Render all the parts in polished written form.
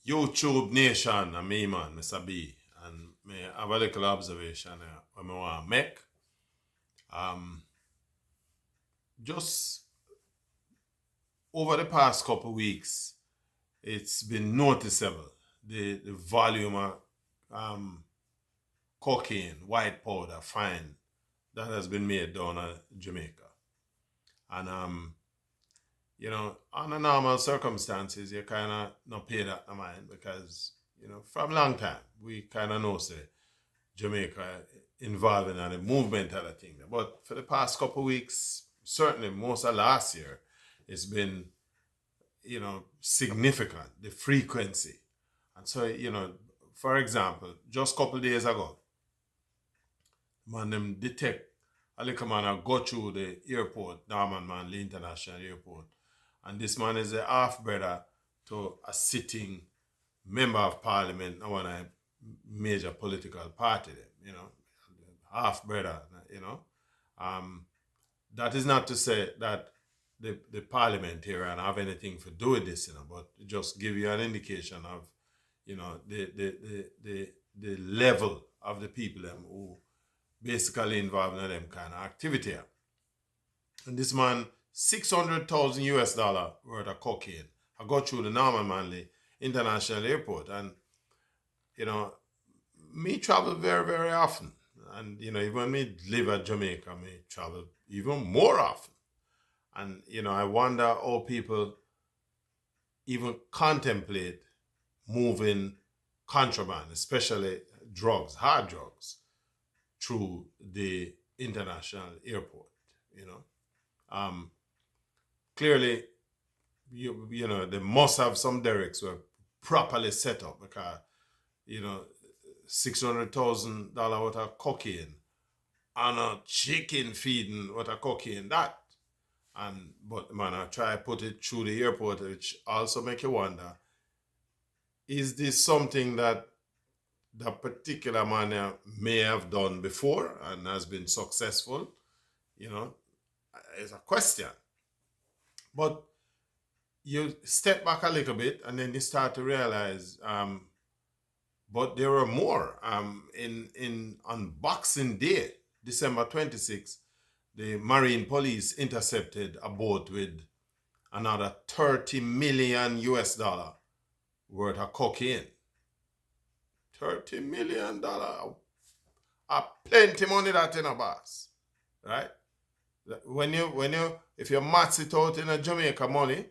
YouTube Nation, and me man, Missa B, and me have a little observation when I want to make. Just over the past couple of weeks, it's been noticeable the volume of cocaine, white powder, fine that has been made down in Jamaica. And under normal circumstances, you kind of not pay that no mind because, from long time, we kind of know, say, Jamaica involved in the movement of the thing. But for the past couple of weeks, certainly most of last year, it's been, significant, the frequency. And so, for example, just a couple of days ago, man, them detect a little man I go through the airport, Norman Manley International Airport. And this man is a half brother to a sitting member of parliament of one of major political party, half brother, That is not to say that the parliament here and have anything to do with this, but just give you an indication of, the level of the people them who basically involved in them kind of activity. And this man, $600,000 worth of cocaine. I got through the Norman Manley International Airport, and me travel very, very often. And even when me live at Jamaica, me travel even more often. And I wonder how people even contemplate moving contraband, especially drugs, hard drugs, through the international airport. Clearly, they must have some derricks were properly set up because, $600,000 worth of cocaine and a chicken feeding worth of cocaine that. But man, I try to put it through the airport, which also make you wonder, is this something that particular man may have done before and has been successful? It's a question. But you step back a little bit and then you start to realize, but there were more. On Boxing Day, December 26th, the Marine Police intercepted a boat with another $30 million worth of cocaine. $30 million. Plenty money that in a boss. Right? If you match it out in a Jamaica money,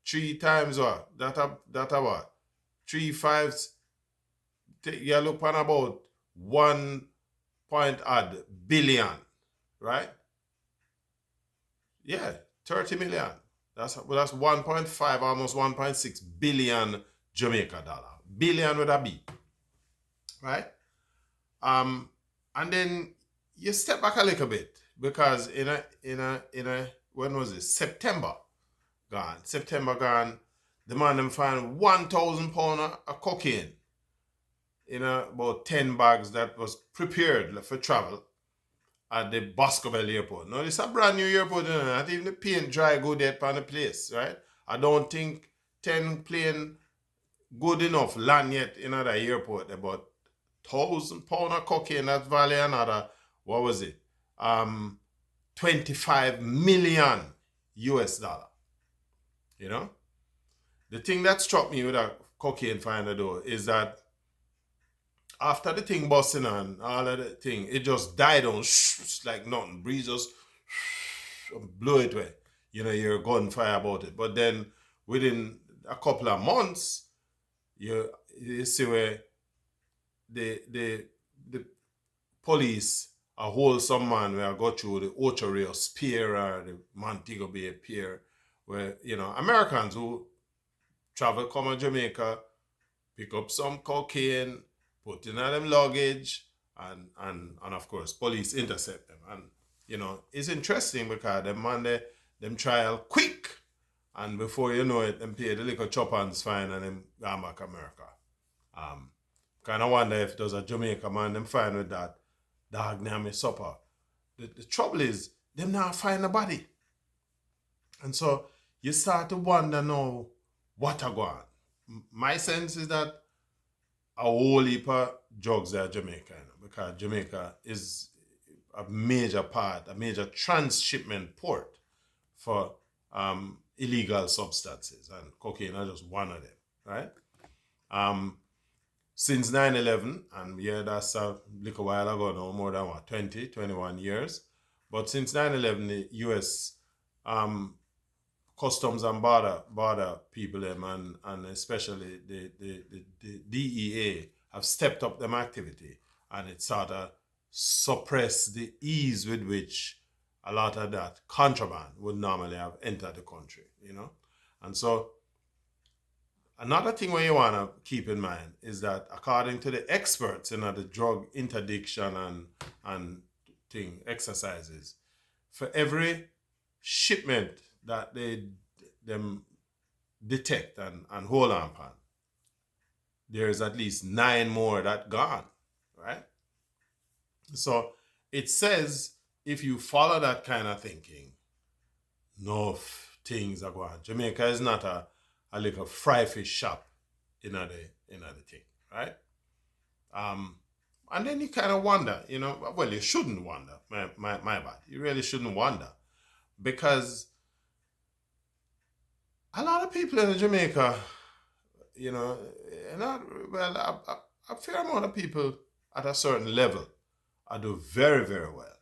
3 times what? That what? 3 5s, you look on about 1 billion, right? Yeah, 30 million. That's 1.5, almost 1.6 billion Jamaica dollar. Billion with a B. Right? And then you step back a little bit because in a when was it? September gone, the man them find 1,000 pounds of cocaine in about 10 bags that was prepared for travel at the Boscobel airport. Now, this is a brand new airport, not even the paint dry good yet on the place, right? I don't think 10 plane good enough land yet in another airport. About 1,000 pounds of cocaine, that value another, what was it? 25 million US dollar. The thing that struck me with that cocaine finder though is that after the thing busting on, all of the thing, it just died on like nothing. Breeze just blew it away. You're gunfire about it. But then within a couple of months, you see where the police hold some man where I go through the Ocho Rios Pier or the Montego Bay Pier, where Americans who travel come to Jamaica, pick up some cocaine, put in them luggage, and of course police intercept them. And it's interesting because them trial quick, and before you know it, them pay the little chop and fine and them gone back America. Kind of wonder if there's a Jamaica man them fine with that dog name is supper. The trouble is them not find the body, and so you start to wonder now what a go on. my sense is that a whole heap of drugs are Jamaica, because Jamaica is a major part, a major trans-shipment port for illegal substances, and cocaine is just one of them, right? Um, since 9/11, and yeah, that's a little while ago now, more than what, 20, 21 years. But since 9/11, the US um, customs and border people them, and especially the DEA have stepped up them activity, and it sort of suppressed the ease with which a lot of that contraband would normally have entered the country, And so another thing where you want to keep in mind is that according to the experts in the drug interdiction and thing exercises, for every shipment that they them detect and hold on upon, there's at least 9 more that gone, right? So it says if you follow that kind of thinking, no things are going. Jamaica is not a little fry fish shop in the thing, right? And then you kind of wonder, well, you shouldn't wonder, my bad. You really shouldn't wonder, because a lot of people in Jamaica, not, well, a fair amount of people at a certain level are do very, very well.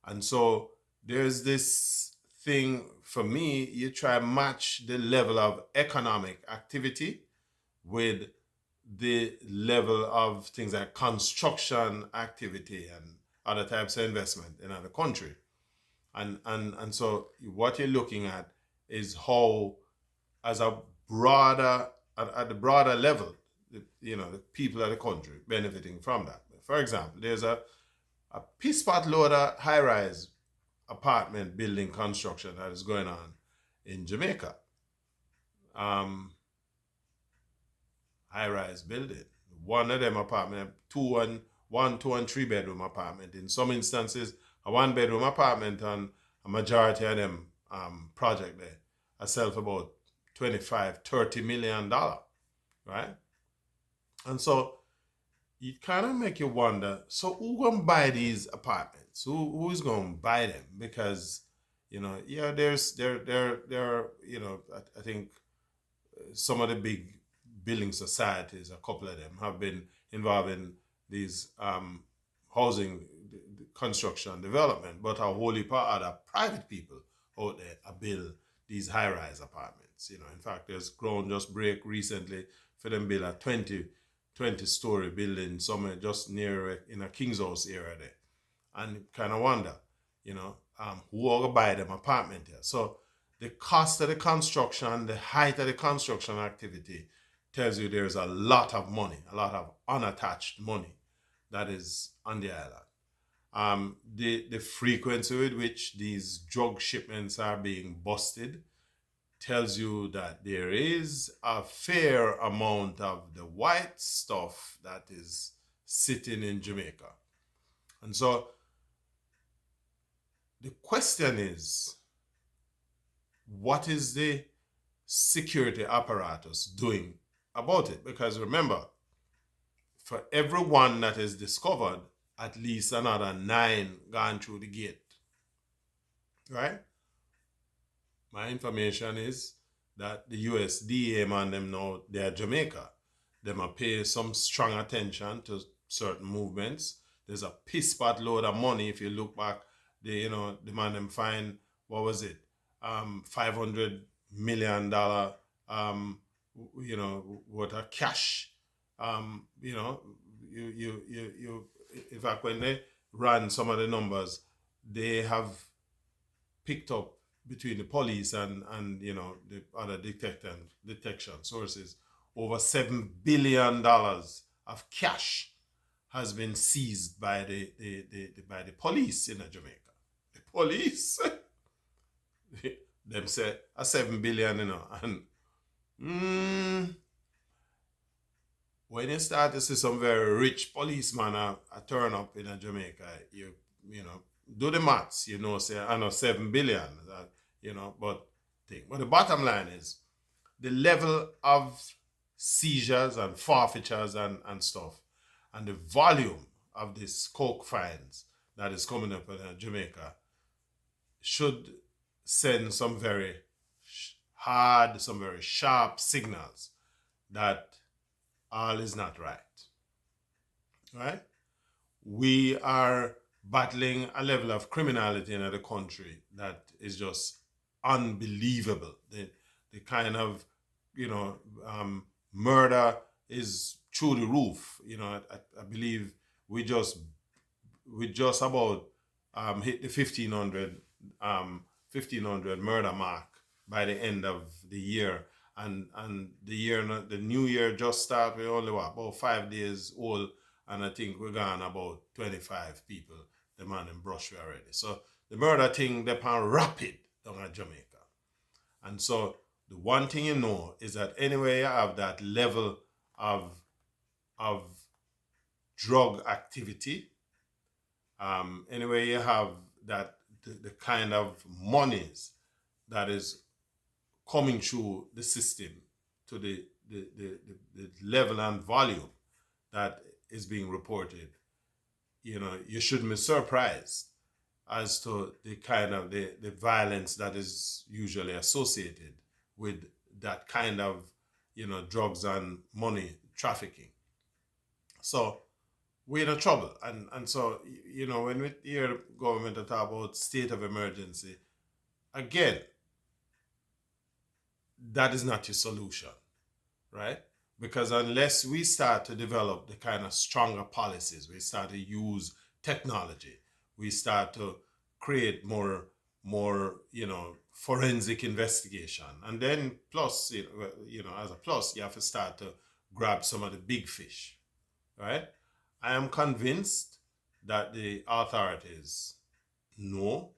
And so there's this thing for me, you try match the level of economic activity with the level of things like construction activity and other types of investment in other country. And so what you're looking at is how, as a broader, at the broader level, the people of the country benefiting from that. For example, there's a piece pot load of high-rise apartment building construction that is going on in Jamaica. High-rise building. One of them apartment, two and 3-bedroom apartment. In some instances, a 1-bedroom apartment, and a majority of them project there are sell for about $25-30 million, right? And so it kind of make you wonder, so who gonna buy these apartments? Who's gonna buy them? Because there's I think some of the big building societies, a couple of them have been involved in these housing construction development, but a whole heap of other private people out there are build these high-rise apartments. In fact, there's ground just break recently for them build a 20-story building somewhere just near in a King's House area there. And kind of wonder, who are going to buy them apartment here. So the cost of the construction, the height of the construction activity tells you there's a lot of money, a lot of unattached money that is on the island. The frequency with which these drug shipments are being busted tells you that there is a fair amount of the white stuff that is sitting in Jamaica. And so the question is, what is the security apparatus doing about it? Because remember, for every one that is discovered, at least another 9 gone through the gate, right? My information is that the USDA man them now, they're Jamaica. Them a pay some strong attention to certain movements. There's a piss pot load of money. If you look back, the man them find, what was it? $500 million worth of cash. In fact, when they ran some of the numbers, they have picked up between the police and the other detection sources, over $7 billion of cash has been seized by the police in Jamaica. The police, them say a $7 billion, and when you start to see some very rich policeman a turn up in Jamaica, you do the maths, say I know $7 billion, but the bottom line is the level of seizures and forfeitures and stuff. And the volume of this coke fines that is coming up in Jamaica should send some very hard, some very sharp signals that all is not right. Right? We are battling a level of criminality in the country that is just unbelievable. The kind of, murder is through the roof. I believe we just about hit the 1500 murder mark by the end of the year. And the new year just started. We're only about 5 days old, and I think we're gone about 25 people. The man in Brushway already. So the murder thing, they're rapid down at Jamaica. And so the one thing is that anyway you have that level of drug activity, anyway you have that the kind of monies that is coming through the system to the level and volume that is being reported, you shouldn't be surprised as to the kind of the violence that is usually associated with that kind of, drugs and money trafficking. So we're in trouble. And so, when we hear government talk about state of emergency, again, that is not your solution, right? Because unless we start to develop the kind of stronger policies, we start to use technology, we start to create more forensic investigation, and then plus, as a plus, you have to start to grab some of the big fish, right? I am convinced that the authorities know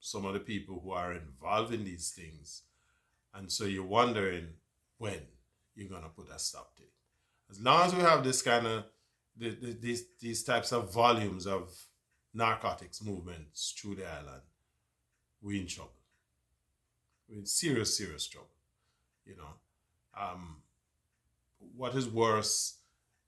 some of the people who are involved in these things, and so you're wondering when you're gonna put a stop to it. As long as we have this kind of these types of volumes of narcotics movements through the island, we're in trouble. We're in serious, serious trouble. What is worse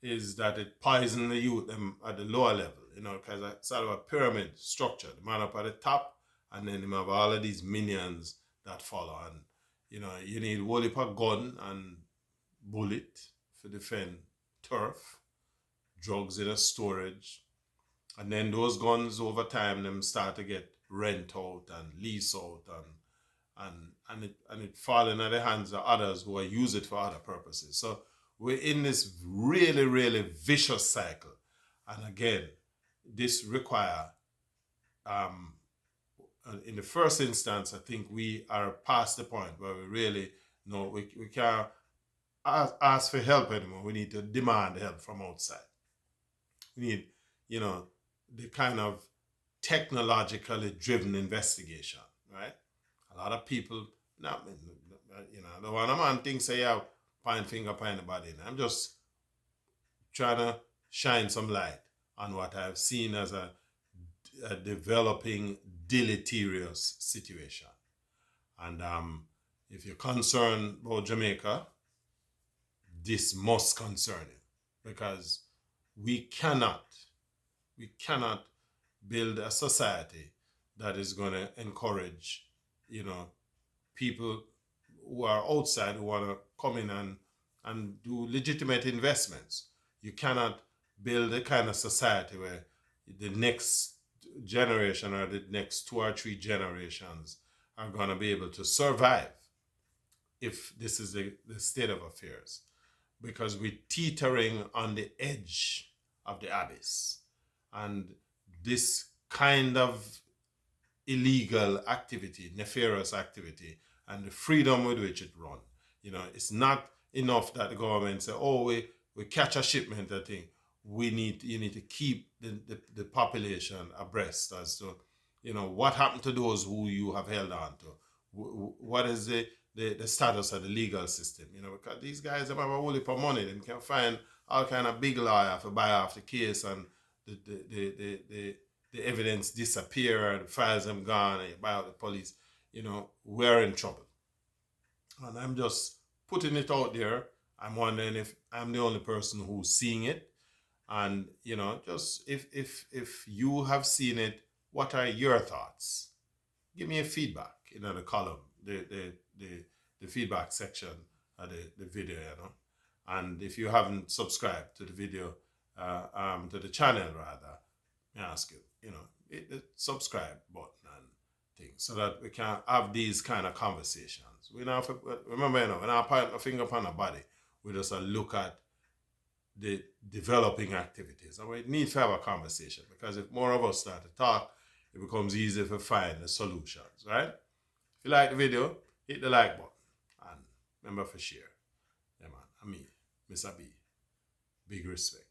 is that it poisons the youth at the lower level, because it's sort of a pyramid structure. The man up at the top, and then you have all of these minions that follow. And, you need a whole heap of gun and bullet to defend turf, drugs in a storage. And then those guns over time, them start to get rent out and lease out and it fall into the hands of others who use it for other purposes. So we're in this really, really vicious cycle. And again, this require, in the first instance, I think we are past the point where we really know we can't ask for help anymore. We need to demand help from outside. We need, the kind of technologically driven investigation, right? A lot of people, I don't want a man think say, yeah, point finger point anybody. I'm just trying to shine some light on what I've seen as a developing deleterious situation. And if you're concerned about Jamaica, this must concern you, because we cannot build a society that is going to encourage, people who are outside who want to come in and do legitimate investments. You cannot build a kind of society where the next generation or the next 2 or 3 generations are going to be able to survive if this is the state of affairs. Because we're teetering on the edge of the abyss. And this kind of illegal activity, nefarious activity, and the freedom with which it runs, it's not enough that the government say, oh, we catch a shipment, I think. You need to keep the population abreast as to, what happened to those who you have held on to. What is the status of the legal system? Because these guys have a whole heap of money. They can find all kind of big lawyer to buy off the case, and the evidence disappear, the files have gone, and you buy out the police. We're in trouble. And I'm just putting it out there I'm wondering if I'm the only person who's seeing it. And just if you have seen it, what are your thoughts? Give me a feedback in the column, the feedback section of the video, And if you haven't subscribed to the video, to the channel rather, I ask you, hit the subscribe button and things so that we can have these kind of conversations. We now remember, when I point my finger upon the body, we just look at the developing activities. And we need to have a conversation, because if more of us start to talk, it becomes easier to find the solutions, right? If you like the video, hit the like button and remember to share. Yeah, man. I mean, Missa B. Big respect.